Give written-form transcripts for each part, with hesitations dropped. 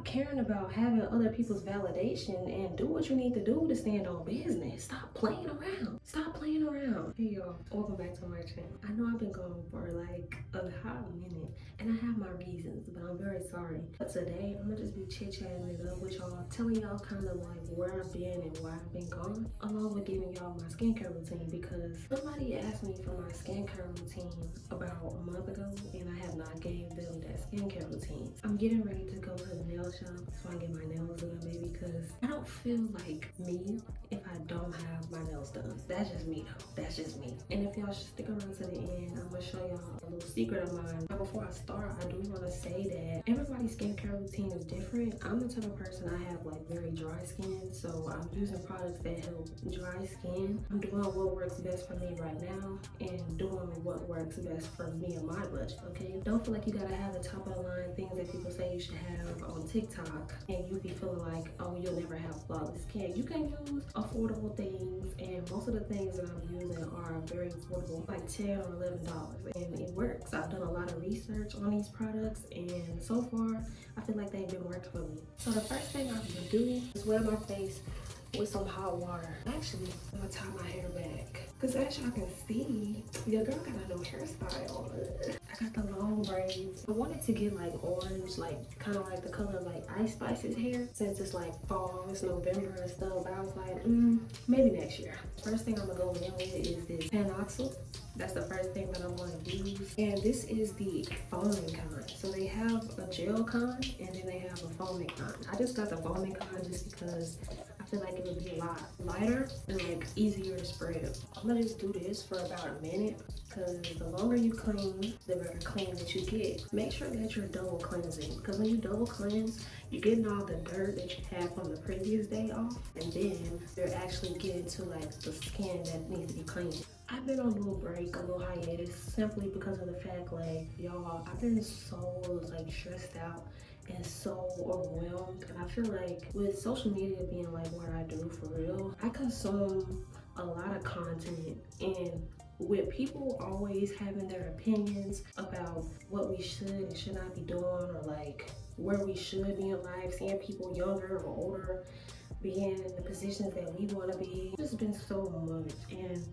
caring about having other people's validation and do what you need to do to stand on business. Stop playing around. Stop playing around. Hey y'all, welcome back to my channel. I know I've been gone for like a hot minute and I have my reasons, but I'm very sorry. But today I'm gonna just be chit-chatting it up with y'all, telling y'all kind of like where I've been and why I've been gone, along with giving y'all my skincare routine, because somebody asked me for my skincare routine about a month ago and I have not gave them that skincare routine. I'm getting ready to go to the nail shop so I can get my nails done, baby, because I don't feel like me if I don't have my nails done. That's just me though. That's just me. And if y'all should stick around to the end, I'm gonna show y'all a little secret of mine. But before I start, I do want to say that everybody's skincare routine is different. I'm the type of person, I have like very dry skin, so I'm using products that help dry skin. I'm doing what works best for me right now and doing what works best for me and my budget, okay? Don't feel like you gotta have the top of the line things that people say you should have on TikTok and you be feeling like, oh, you'll never have flawless skin. You can use affordable things, and most of the things that I'm using are very affordable, like $10 or $11, and it works. I've done a lot of research on these products and so far I feel like they've been working for me. So the first thing I'm gonna do is wet my face with some hot water. Actually, I'm gonna tie my hair back, because as y'all can see, your girl got a new hairstyle. I got the long braids. I wanted to get like orange, like kind of like the color of like Ice Spice's hair, since it's like fall, it's November and stuff. But I was like, maybe next year. First thing I'm gonna go in with is this Panoxyl. That's the first thing that I'm going to use. And this is the foaming kind. So they have a gel kind and then they have a foaming kind. I just got the foaming kind just because I feel like it would be a lot lighter and like easier to spread. I'm gonna just do this for about a minute, because the longer you clean, the better clean that you get. Make sure that you're double cleansing, because when you double cleanse, you're getting all the dirt that you had from the previous day off, and then you're actually getting to like the skin that needs to be cleaned. I've been on a little break, a little hiatus, simply because of the fact, like, y'all, I've been so like stressed out and so overwhelmed. And I feel like with social media being like what I do for real, I consume a lot of content, and with people always having their opinions about what we should and should not be doing, or like where we should be in life, seeing people younger or older being in the positions that we want to be. It's just been so much, and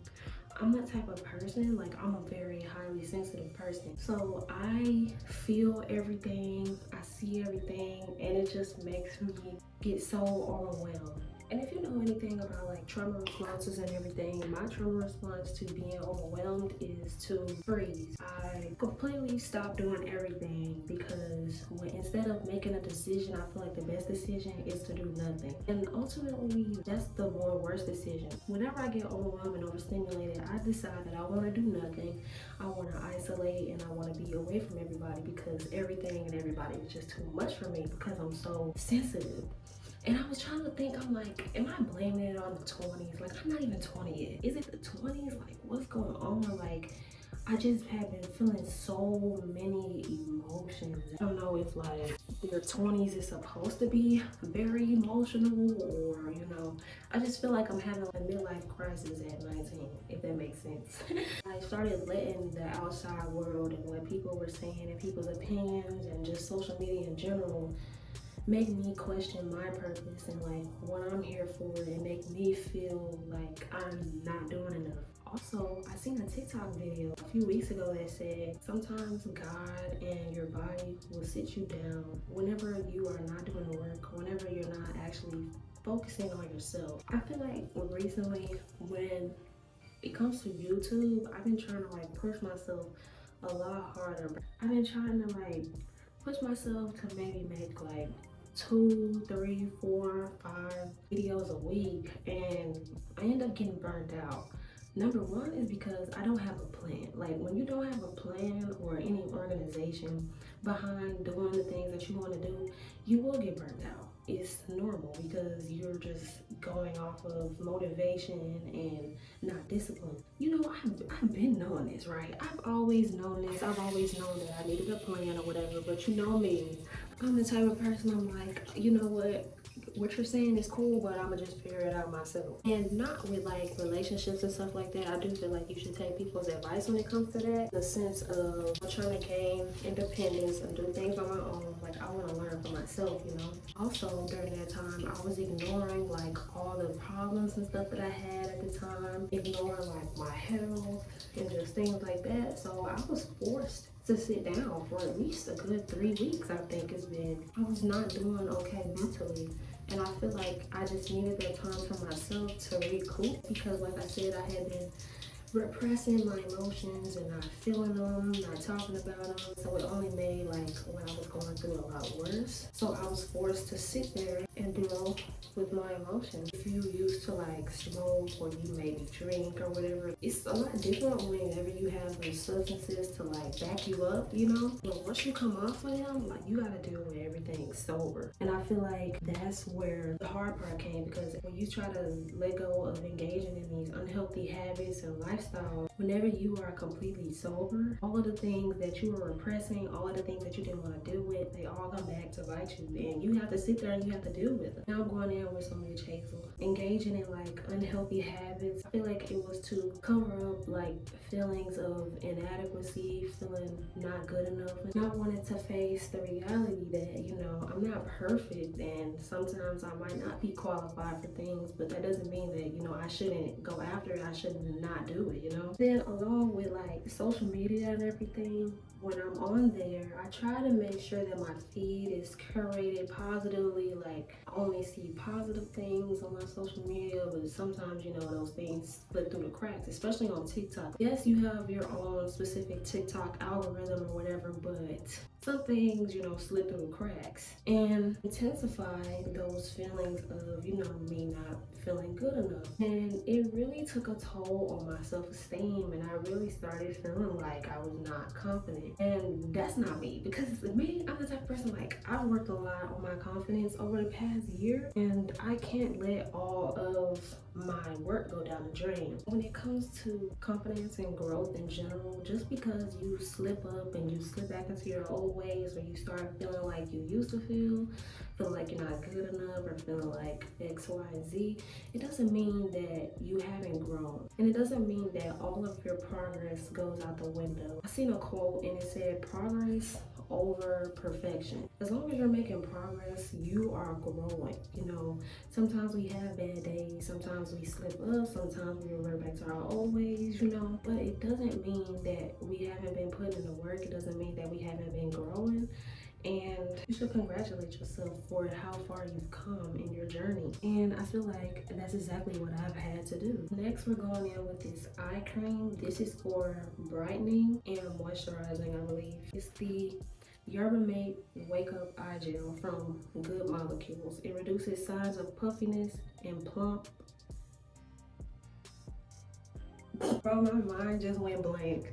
I'm that type of person, like I'm a very highly sensitive person. So I feel everything, I see everything, and it just makes me get so overwhelmed. And if you know anything about like trauma responses and everything, my trauma response to being overwhelmed is to freeze. I completely stop doing everything, because instead of making a decision, I feel like the best decision is to do nothing. And ultimately, that's the worst decision. Whenever I get overwhelmed and overstimulated, I decide that I want to do nothing. I want to isolate and I want to be away from everybody, because everything and everybody is just too much for me because I'm so sensitive. And I was trying to think, I'm like, am I blaming it on the 20s? Like, I'm not even 20 yet. Is it the 20s? Like, what's going on? Like, I just have been feeling so many emotions. I don't know if like your 20s is supposed to be very emotional, or, you know, I just feel like I'm having a midlife crisis at 19, if that makes sense. I started letting the outside world and what people were saying and people's opinions and just social media in general make me question my purpose and like what I'm here for, and make me feel like I'm not doing enough. Also, I seen a TikTok video a few weeks ago that said sometimes God and your body will sit you down whenever you are not doing the work, whenever you're not actually focusing on yourself. I feel like recently, when it comes to YouTube, I've been trying to like push myself a lot harder. I've been trying to like push myself to maybe make like 2, 3, 4, 5 videos a week, and I end up getting burned out. Number one is because I don't have a plan. Like, when you don't have a plan or any organization behind doing the things that you want to do, you will get burned out. It's normal, because you're just going off of motivation and not discipline. You know, I've been knowing this, right? I've always known this. I've always known that I needed a plan or whatever, but you know me, I'm the type of person, I'm like, you know what? what you're saying is cool, but I'ma just figure it out myself. And not with like relationships and stuff like that. I do feel like you should take people's advice when it comes to that. The sense of I'm trying to gain independence and do things on my own. Like I want to learn for myself, you know. Also during that time, I was ignoring like all the problems and stuff that I had at the time, ignoring like my health and just things like that. So I was forced to sit down for at least a good 3 weeks. I think it's been. I was not doing okay mentally. And I feel like I just needed that time for myself to recoup because, like I said, I had been repressing my emotions and not feeling them, not talking about them. So it only made like what I was going through a lot worse. So I was forced to sit there and deal with my emotions. If you used to like smoke or you maybe drink or whatever, it's a lot different whenever you have those substances to like back you up, you know? But once you come off of them, like you gotta deal with everything sober. And I feel like that's where the hard part came because when you try to let go of engaging in these unhealthy habits and lifestyles, whenever you are completely sober, all of the things that you were repressing, all of the things that you didn't want to deal with, they all come back to bite you. And you have to sit there and you have to deal with it. Now I'm going in with some witch hazel. Engaging in like unhealthy habits, I feel like it was to cover up like feelings of inadequacy, feeling not good enough, and not wanting to face the reality that, you know, I'm not perfect and sometimes I might not be qualified for things, but that doesn't mean that, you know, I shouldn't go after it, I shouldn't not do it, you know? Then along with like social media and everything, when I'm on there, I try to make sure that my feed is curated positively. Like I only see positive things on my social media, but sometimes, you know, those things slip through the cracks, especially on TikTok. Yes, you have your own specific TikTok algorithm or whatever, but some things, you know, slip through the cracks and intensify those feelings of, you know, me not feeling good enough. And it really took a toll on my self-esteem, and I really started feeling like I was not confident. And that's not me, because me, I'm the type of person, like I've worked a lot on my confidence over the past year, and I can't let all of my work go down the drain. When it comes to confidence and growth in general, just because you slip up and you slip back into your old ways, or you start feeling like you used to feel like you're not good enough, or feeling like X, Y, and Z, it doesn't mean that you haven't grown. And it doesn't mean that all of your progress goes out the window. I seen a quote and it said, progress over perfection. As long as you're making progress, you are growing. You know, sometimes we have bad days, sometimes we slip up, sometimes we revert back to our old ways, you know, but it doesn't mean that we haven't been putting in the work. It doesn't mean that we haven't been growing. And you should congratulate yourself for how far you've come in your journey. And I feel like that's exactly what I've had to do. Next, we're going in with this eye cream. This is for brightening and moisturizing, I believe. It's the Yerba Mate Wake Up Eye Gel from Good Molecules. It reduces signs of puffiness and plump. Bro, my mind just went blank.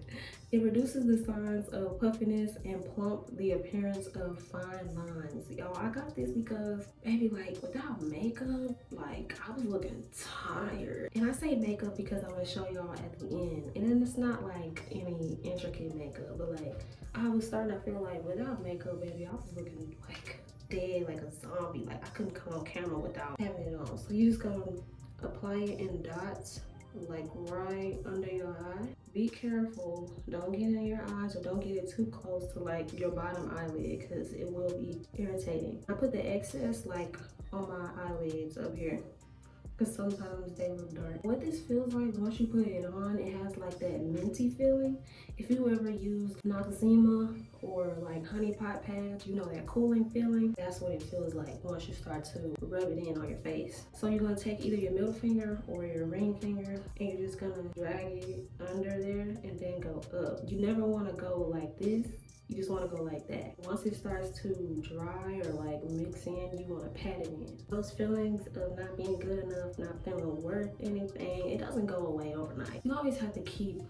It reduces the signs of puffiness and plump the appearance of fine lines. Y'all, I got this because, baby, like, without makeup, like, I was looking tired. And I say makeup because I'm gonna show y'all at the end. And then it's not, like, any intricate makeup, but, like, I was starting to feel like without makeup, baby, I was looking, like, dead, like a zombie. Like, I couldn't come on camera without having it on. So you just gonna apply it in dots, like right under your eye. Be careful, don't get in your eyes, or don't get it too close to like your bottom eyelid, because it will be irritating. I put the excess like on my eyelids up here, because sometimes they look dark. What this feels like once you put it on, it has like that minty feeling. If you ever used Noxzema or like honey pot pads, you know that cooling feeling. That's what it feels like once you start to rub it in on your face. So you're gonna take either your middle finger or your ring finger, and you're just gonna drag it under there and then go up. You never wanna go like this. You just want to go like that. Once it starts to dry or like mix in, you want to pat it in. Those feelings of not being good enough, not feeling worth anything, it doesn't go away overnight. You always have to keep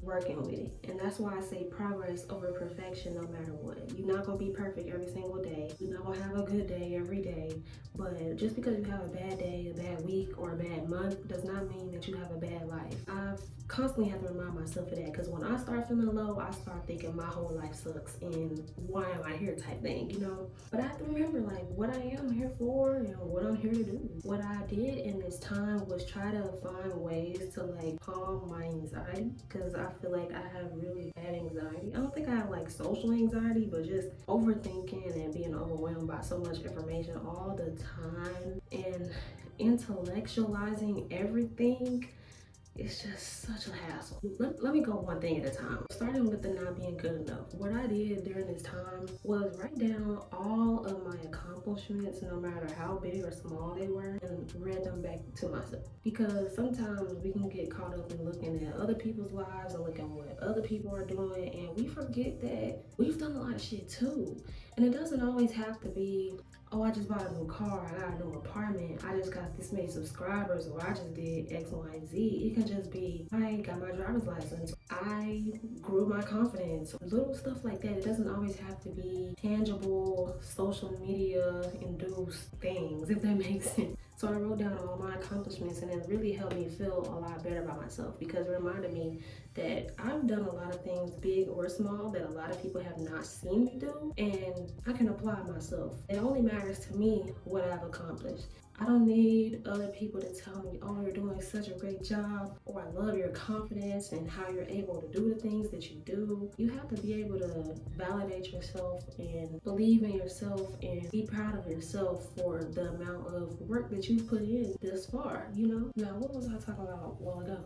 working with it. And that's why I say progress over perfection no matter what. You're not gonna be perfect every single day. You're not gonna have a good day every day. But just because you have a bad day, a bad week, or a bad month does not mean that you have a bad life. I've constantly have to remind myself of that, because when I start feeling low, I start thinking my whole life sucks and why am I here type thing, you know? But I have to remember like what I am here for and what I'm here to do. What I did in this time was try to find ways to like calm my anxiety, because I feel like I have really bad anxiety. I don't think I have like social anxiety, but just overthinking and being overwhelmed by so much information all the time and intellectualizing everything. It's just such a hassle. Let me go one thing at a time. Starting with the not being good enough. What I did during this time was write down all of my accomplishments, no matter how big or small they were, and read them back to myself. Because sometimes we can get caught up in looking at other people's lives and looking at what other people are doing, and we forget that we've done a lot of shit too. And it doesn't always have to be, oh, I just bought a new car, I got a new apartment, I just got this many subscribers, or I just did X, Y, and Z. It can just be, I got my driver's license, I grew my confidence, little stuff like that. It doesn't always have to be tangible, social media induced things, if that makes sense. So I wrote down all my accomplishments, and it really helped me feel a lot better about myself, because it reminded me that I've done a lot of things, big or small, that a lot of people have not seen me do, and I can apply myself. It only matters to me what I've accomplished. I don't need other people to tell me, oh, you're doing such a great job, or I love your confidence and how you're able to do the things that you do. You have to be able to validate yourself and believe in yourself and be proud of yourself for the amount of work that you've put in this far, you know? Now, what was I talking about a while ago?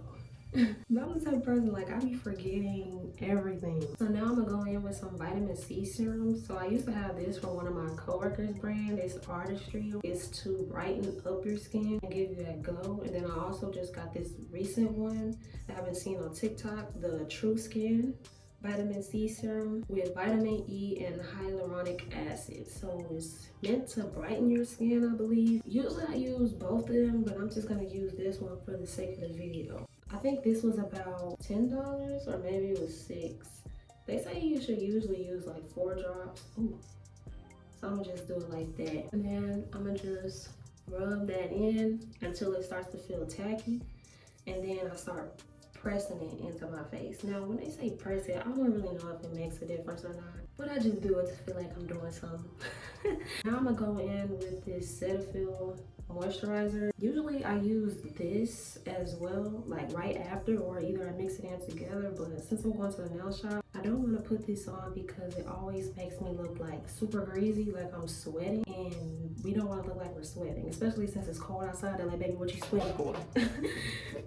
But I'm the type of person, like, I be forgetting everything. So now I'm gonna go in with some vitamin C serum. So I used to have this from one of my coworkers' brand. It's Artistry. It's to brighten up your skin and give you that glow. And then I also just got this recent one that I've been seeing on TikTok, the True Skin vitamin C serum with vitamin E and hyaluronic acid. So it's meant to brighten your skin, I believe. Usually I use both of them, but I'm just gonna use this one for the sake of the video. I think this was about $10, or maybe it was $6. They say you should usually use like 4 drops. Ooh. So I'm gonna just do it like that. And then I'm gonna just rub that in until it starts to feel tacky. And then I start pressing it into my face. Now, when they say press it, I don't really know if it makes a difference or not, but I just do it to feel like I'm doing something. Now I'm gonna go in with this Cetaphil moisturizer. Usually I use this as well, like right after, or either I mix it in together, but since I'm going to the nail shop, I don't want to put this on because it always makes me look like super greasy, like I'm sweating, and we don't want to look like we're sweating, especially since it's cold outside. They're like, baby, what you sweating for?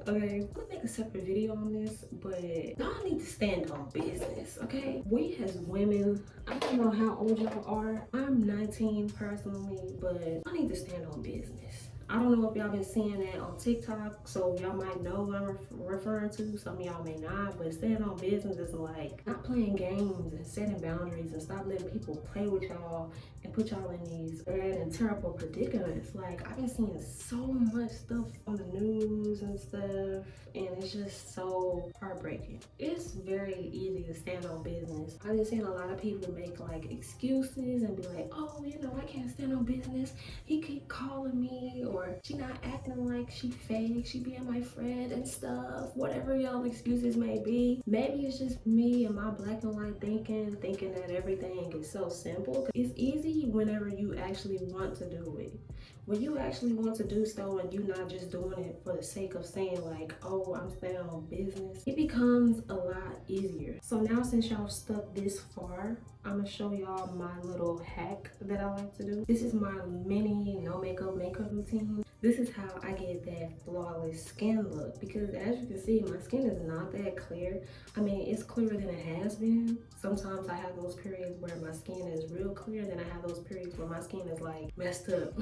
Okay, I'm gonna make a separate video on this, but y'all need to stand on business, okay? We as women, I don't know how old y'all are. I'm 19 personally, but I need to stand on business. I don't know if y'all been seeing that on TikTok, so y'all might know what I'm referring to. Some of y'all may not, but staying on business is like not playing games and setting boundaries and stop letting people play with y'all and put y'all in these bad and terrible predicaments. Like, I've been seeing so much stuff on the news and stuff, and it's just so heartbreaking. It's very easy to stand on business. I've been seeing a lot of people make like excuses and be like, oh, you know, I can't stand on business. He keep calling me, or she not acting like she fake, she being my friend and stuff. Whatever y'all excuses may be. Maybe it's just me and my black and white thinking that everything is so simple. It's easy whenever you actually want to do it. When you actually want to do so and you're not just doing it for the sake of saying like, oh, I'm staying on business, it becomes a lot easier. So now, since y'all stuck this far, I'm gonna show y'all my little hack that I like to do. This is my mini no makeup routine. This is how I get that flawless skin look, because as you can see, my skin is not that clear. I mean, it's clearer than it has been. Sometimes I have those periods where my skin is real clear, then I have those periods where my skin is like messed up.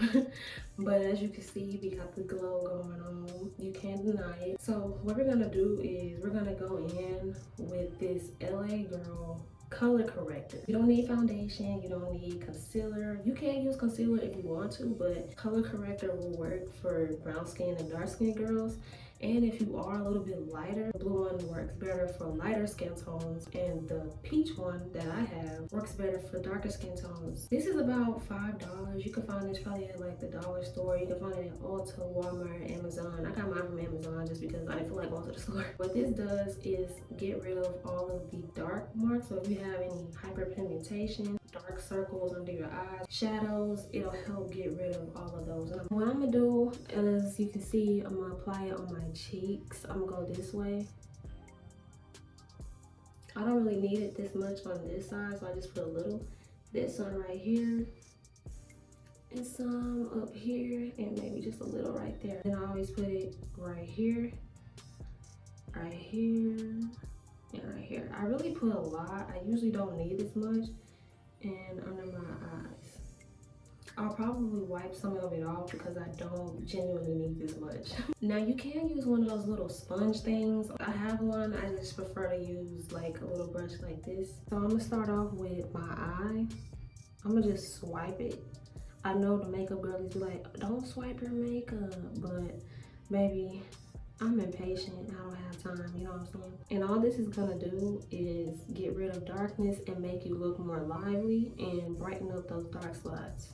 But as you can see, we got the glow going on. You can't deny it. So what we're gonna do is we're gonna go in with this LA Girl color corrector. You don't need foundation, you don't need concealer. You can use concealer if you want to, but color corrector will work for brown skin and dark skin girls. And if you are a little bit lighter, the blue one works better for lighter skin tones, and the peach one that I have works better for darker skin tones. This is about $5. You can find this probably at like the dollar store. You can find it at Ulta, Walmart, Amazon. I got mine from Amazon just because I didn't feel like going to the store. What this does is get rid of all of the dark marks. So if you have any hyperpigmentation, dark circles under your eyes, shadows, it'll help get rid of all of those. And what I'm gonna do, as you can see, I'm gonna apply it on my cheeks. I'm gonna go this way. I don't really need it this much on this side, so I just put a little. This one right here, and some up here, and maybe just a little right there. And I always put it right here, right here, and right here. I really put a lot. I usually don't need this much. And under my eyes, I'll probably wipe some of it off because I don't genuinely need this much. Now you can use one of those little sponge things. I have one. I just prefer to use like a little brush like this. So I'm gonna start off with my eye. I'm gonna just swipe it. I know the makeup girlies be like, don't swipe your makeup, but baby, I'm impatient. I don't have time, you know what I'm saying? And all this is gonna do is get rid of darkness and make you look more lively and brighten up those dark spots.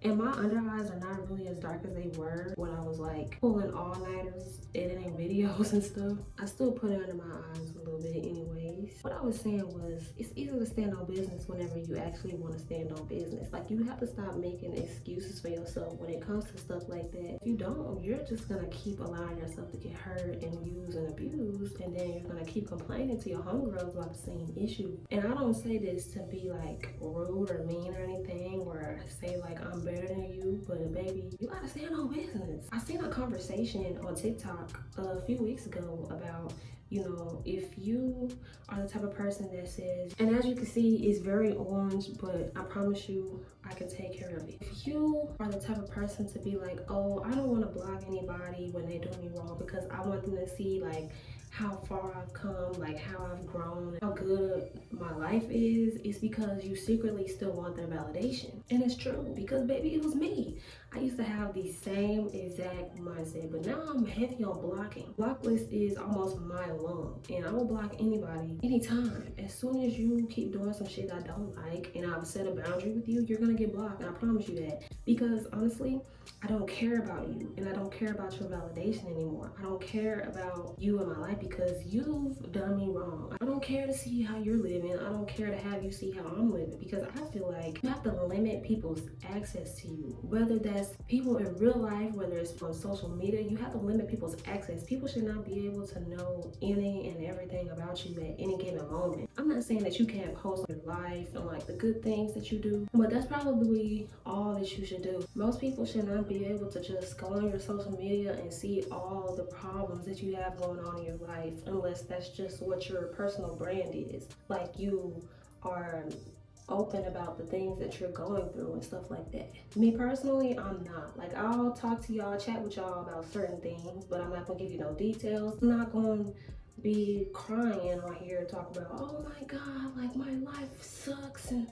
And my under eyes are not really as dark as they were when I was like pulling all-nighters, editing videos and stuff. I still put it under my eyes a little bit anyways. What I was saying was, it's easy to stand on business whenever you actually want to stand on business. Like, you have to stop making excuses for yourself when it comes to stuff like that. If you don't, you're just gonna keep allowing yourself to get hurt and used and abused, and then you're gonna keep complaining to your homegirls about the same issue. And I don't say this to be like rude or mean or anything, or say like I'm better than you, but baby, you gotta stand on business. I seen a conversation on TikTok a few weeks ago about, you know, if you are the type of person that says, and as you can see, it's very orange, but I promise you I can take care of it. If you are the type of person to be like, oh, I don't want to block anybody when they do me wrong because I want them to see like how far I've come, like how I've grown, how good my life is, it's because you secretly still want their validation. And it's true, because baby, it was me. I used to have the same exact mindset, but now I'm heavy on blocking. Block list is almost my lung, and I will block anybody anytime. As soon as you keep doing some shit I don't like and I've set a boundary with you, you're gonna get blocked, and I promise you that. Because honestly, I don't care about you, and I don't care about your validation anymore. I don't care about you in my life because you've done me wrong. I don't care to see how you're living. I don't care to have you see how I'm living, because I feel like you have to limit people's access to you, whether that's people in real life, whether it's on social media. You have to limit people's access. People should not be able to know any and everything about you at any given moment. I'm not saying that you can't post your life and like the good things that you do, but that's probably all that you should do. Most people should not be able to just go on your social media and see all the problems that you have going on in your life, unless that's just what your personal brand is. Like, you are open about the things that you're going through and stuff like that. Me personally, I'm not. Like, I'll talk to y'all, chat with y'all about certain things, but I'm not gonna give you no details. I'm not gonna be crying on here talk about, oh my god, like my life sucks and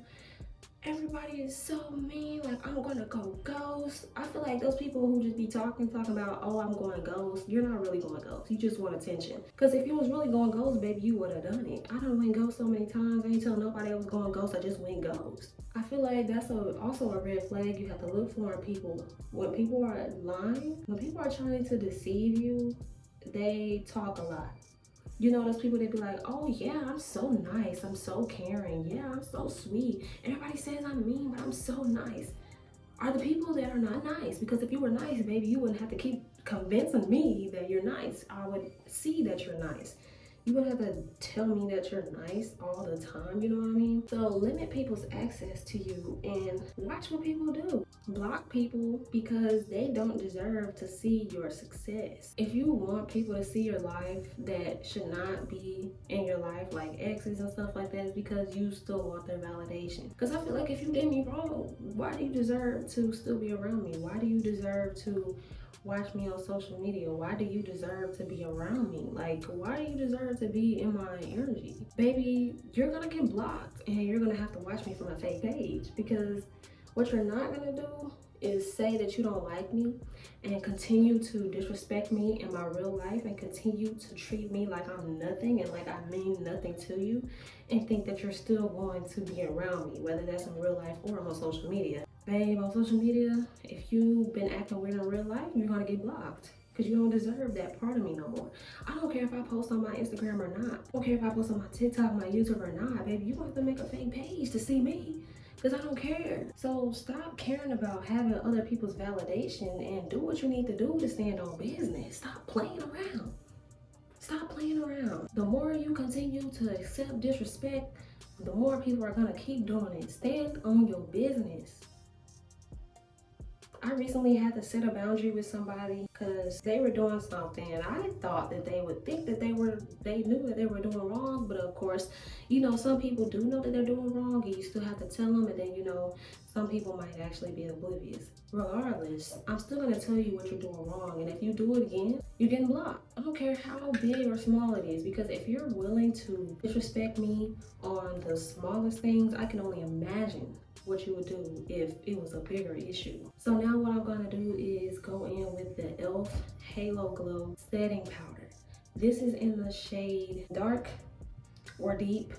everybody is so mean, like I'm gonna go ghost. I feel like those people who just be talking about, oh, I'm going ghost, you're not really going ghost. You just want attention. Because if you was really going ghost, baby, you would have done it. I done went ghost so many times. I ain't tell nobody I was going ghost. I just went ghost. I feel like that's also a red flag you have to look for in people. When people are lying, when people are trying to deceive you, they talk a lot. You know, those people that be like, oh yeah, I'm so nice, I'm so caring, yeah, I'm so sweet. Everybody says I'm mean, but I'm so nice. Are the people that are not nice. Because if you were nice, baby, you wouldn't have to keep convincing me that you're nice. I would see that you're nice. You wouldn't have to tell me that you're nice all the time, you know what I mean? So limit people's access to you and watch what people do. Block people because they don't deserve to see your success. If you want people to see your life that should not be in your life, like exes and stuff like that, it's because you still want their validation. Because I feel like if you did me wrong, why do you deserve to still be around me? Why do you deserve to watch me on social media? Why do you deserve to be around me? Like, why do you deserve to be in my energy? Baby, you're gonna get blocked and you're gonna have to watch me from a fake page, because what you're not gonna do is say that you don't like me and continue to disrespect me in my real life and continue to treat me like I'm nothing and like I mean nothing to you, and think that you're still going to be around me, whether that's in real life or on social media. Babe, on social media, if you've been acting weird in real life, you're gonna get blocked. Because you don't deserve that part of me no more. I don't care if I post on my Instagram or not. I don't care if I post on my TikTok, my YouTube or not, baby. You have to make a fake page to see me. Because I don't care. So stop caring about having other people's validation and do what you need to do to stand on business. Stop playing around. Stop playing around. The more you continue to accept disrespect, the more people are gonna keep doing it. Stand on your business. I recently had to set a boundary with somebody because they were doing something and I thought that they would think that they knew that they were doing wrong, but of course, you know, some people do know that they're doing wrong and you still have to tell them, and then, you know, some people might actually be oblivious. Regardless, I'm still gonna tell you what you're doing wrong, and if you do it again, you're getting blocked. I don't care how big or small it is, because if you're willing to disrespect me on the smallest things, I can only imagine what you would do if it was a bigger issue. So now what I'm gonna do is go in with the e.l.f. Halo Glow Setting Powder. This is in the shade dark or deep,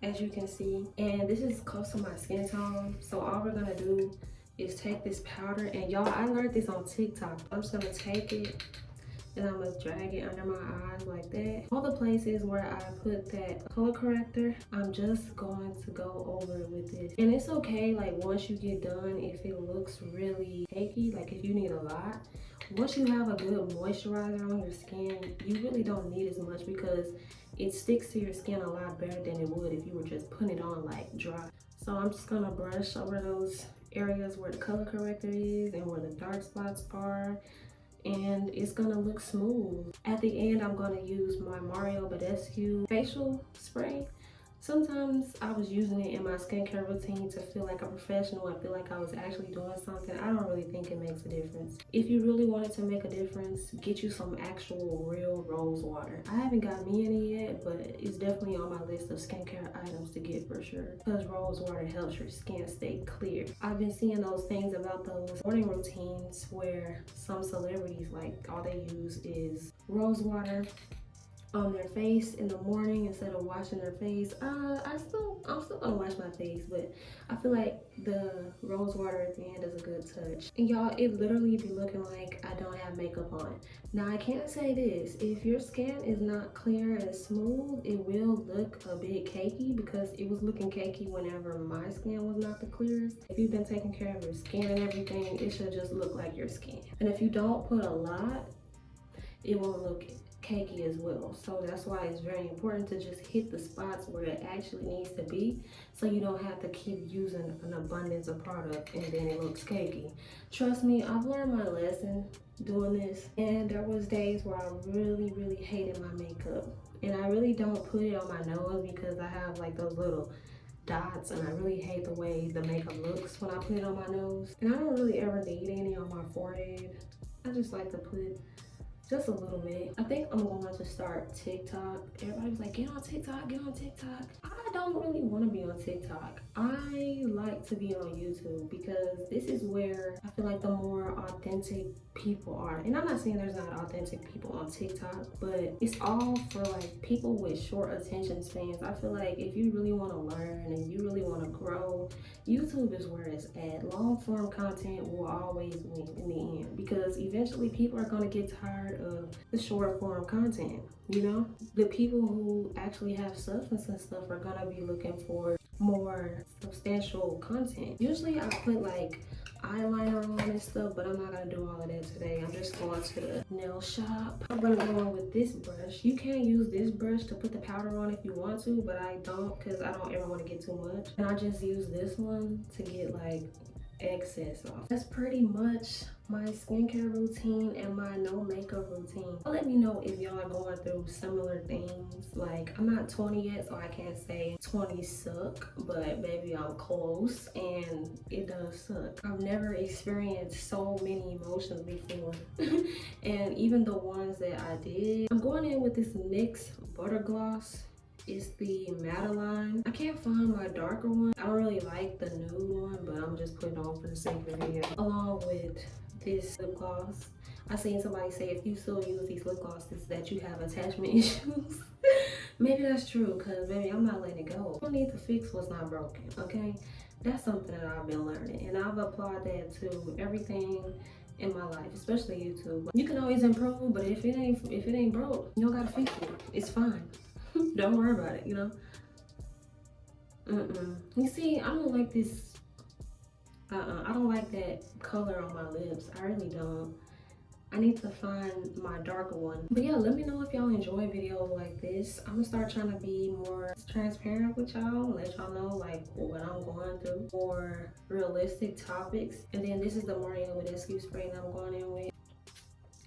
as you can see, and this is close to my skin tone. So all we're gonna do is take this powder, and y'all, I learned this on TikTok. I'm just gonna take it and I'm gonna drag it under my eyes like that. All the places where I put that color corrector, I'm just going to go over it with this. And it's okay, like once you get done, if it looks really cakey, like if you need a lot, once you have a good moisturizer on your skin, you really don't need as much because it sticks to your skin a lot better than it would if you were just putting it on like dry. So I'm just gonna brush over those areas where the color corrector is and where the dark spots are, and it's gonna look smooth. At the end, I'm gonna use my Mario Badescu facial spray. Sometimes I was using it in my skincare routine to feel like a professional and feel like I was actually doing something. I don't really think it makes a difference. If you really wanted to make a difference, get you some actual real rose water. I haven't got me any yet, but it's definitely on my list of skincare items to get for sure, because rose water helps your skin stay clear. I've been seeing those things about those morning routines where some celebrities, like all they use is rose water on their face in the morning instead of washing their face. I'm still gonna wash my face, but I feel like the rose water at the end is a good touch. And y'all, it literally be looking like I don't have makeup on. Now I can't say this, if your skin is not clear and smooth, it will look a bit cakey, because it was looking cakey whenever my skin was not the clearest. If you've been taking care of your skin and everything, it should just look like your skin. And if you don't put a lot, it won't look cakey as well. So that's why it's very important to just hit the spots where it actually needs to be, so you don't have to keep using an abundance of product and then it looks cakey. Trust me, I've learned my lesson doing this, and there was days where I really hated my makeup, and I really don't put it on my nose because I have like those little dots, and I really hate the way the makeup looks when I put it on my nose. And I don't really ever need any on my forehead. I just like to put just a little bit. I think I'm going to start TikTok. Everybody's like, get on TikTok, get on TikTok. I don't really want to be on TikTok. I like to be on YouTube, because this is where I feel like the more authentic people are. And I'm not saying there's not authentic people on TikTok, but it's all for like people with short attention spans. I feel like if you really want to learn and you really want to grow, YouTube is where it's at. Long form content will always win in the end, because eventually people are going to get tired of the short form content. You know, the people who actually have substance and stuff are going to be looking for more substantial content. Usually I put like eyeliner on and stuff, but I'm not gonna do all of that today. I'm just going to the nail shop. I'm gonna go in with this brush. You can use this brush to put the powder on if you want to, but I don't, because I don't ever want to get too much. And I just use this one to get like excess off. That's pretty much my skincare routine and my no makeup routine. Let me know if y'all are going through similar things. Like, I'm not 20 yet, so I can't say 20 suck, but maybe I'm close and it does suck. I've never experienced so many emotions before. And even the ones that I did, I'm going in with this NYX Butter Gloss It's the Madeline. I can't find my darker one. I don't really like the nude one, but I'm just putting it on for the sake of the video. Along with this lip gloss. I seen somebody say if you still use these lip glosses that you have attachment issues. Maybe that's true, because baby, I'm not letting it go. You don't need to fix what's not broken, okay? That's something that I've been learning, and I've applied that to everything in my life, especially YouTube. You can always improve, but if it ain't broke, you don't gotta fix it. It's fine. Don't worry about it, you know? You see, I don't like this. I don't like that color on my lips. I really don't. I need to find my darker one. But yeah, let me know if y'all enjoy videos like this. I'm gonna start trying to be more transparent with y'all, let y'all know like what I'm going through, more realistic topics. And then this is the Mario Badescu spray that I'm going in with.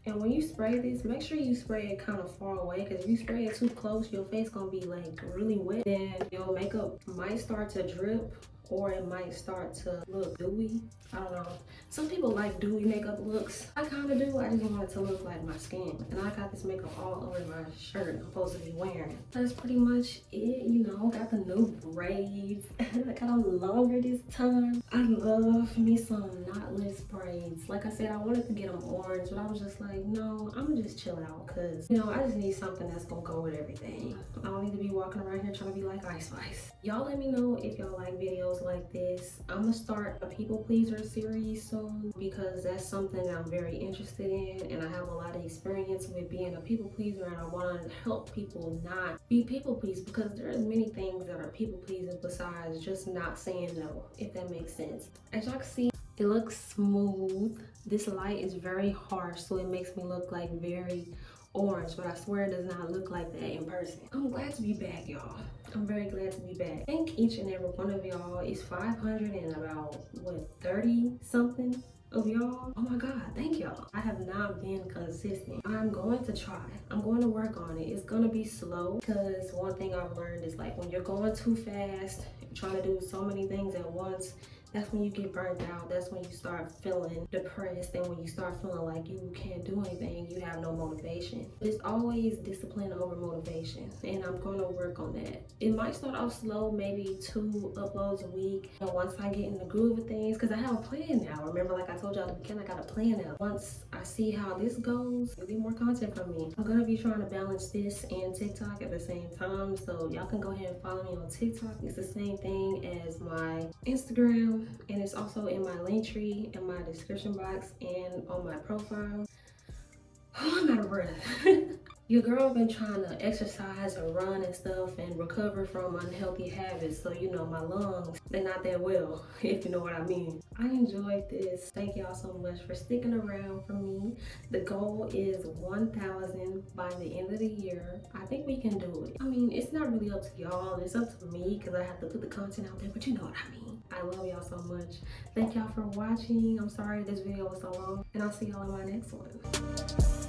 And when you spray this, make sure you spray it kind of far away, because if you spray it too close, your face gonna be like really wet. Then your makeup might start to drip, or it might start to look dewy. I don't know. Some people like dewy makeup looks. I kind of do. I just want it to look like my skin. And I got this makeup all over my shirt I'm supposed to be wearing. That's pretty much it, you know. Got the new braids. I got them longer this time. I love me some knotless braids. Like I said, I wanted to get them orange, but I was just like, no, I'm gonna just chill out, because, you know, I just need something that's gonna go with everything. I don't need to be walking around here trying to be like Ice Spice. Y'all let me know if y'all like videos like this. I'm gonna start a people pleaser series soon, because that's something that I'm very interested in, and I have a lot of experience with being a people pleaser, and I want to help people not be people pleased, because there's many things that are people pleasing besides just not saying no, if that makes sense. As y'all can see, it looks smooth. This light is very harsh, so it makes me look like very orange, but I swear it does not look like that in person. I'm glad to be back, y'all. I'm very glad to be back. Thank each and every one of y'all. It's 500 and about, what, 30 something of y'all. Oh my God, thank y'all. I have not been consistent. I'm going to try. I'm going to work on it. It's gonna be slow, because one thing I've learned is like when you're going too fast, you're trying to do so many things at once, that's when you get burnt out. That's when you start feeling depressed, and when you start feeling like you can't do anything, you have no motivation. It's always discipline over motivation, and I'm going to work on that. It might start off slow, maybe 2 uploads a week, and once I get in the groove of things, because I have a plan now. Remember, like I told y'all at the beginning, I got a plan now. Once I see how this goes, there'll be more content from me. I'm gonna be trying to balance this and TikTok at the same time, so y'all can go ahead and follow me on TikTok. It's the same thing as my Instagram, and it's also in my link tree, in my description box, and on my profile. Oh, I'm out of breath. Your girl been trying to exercise and run and stuff and recover from unhealthy habits, so you know my lungs, they're not that well, if you know what I mean. I enjoyed this. Thank y'all so much for sticking around for me. The goal is 1,000 by the end of the year. I think we can do it. I mean, it's not really up to y'all, it's up to me, because I have to put the content out there, but you know what I mean. I love y'all so much. Thank y'all for watching. I'm sorry this video was so long, and I'll see y'all in my next one.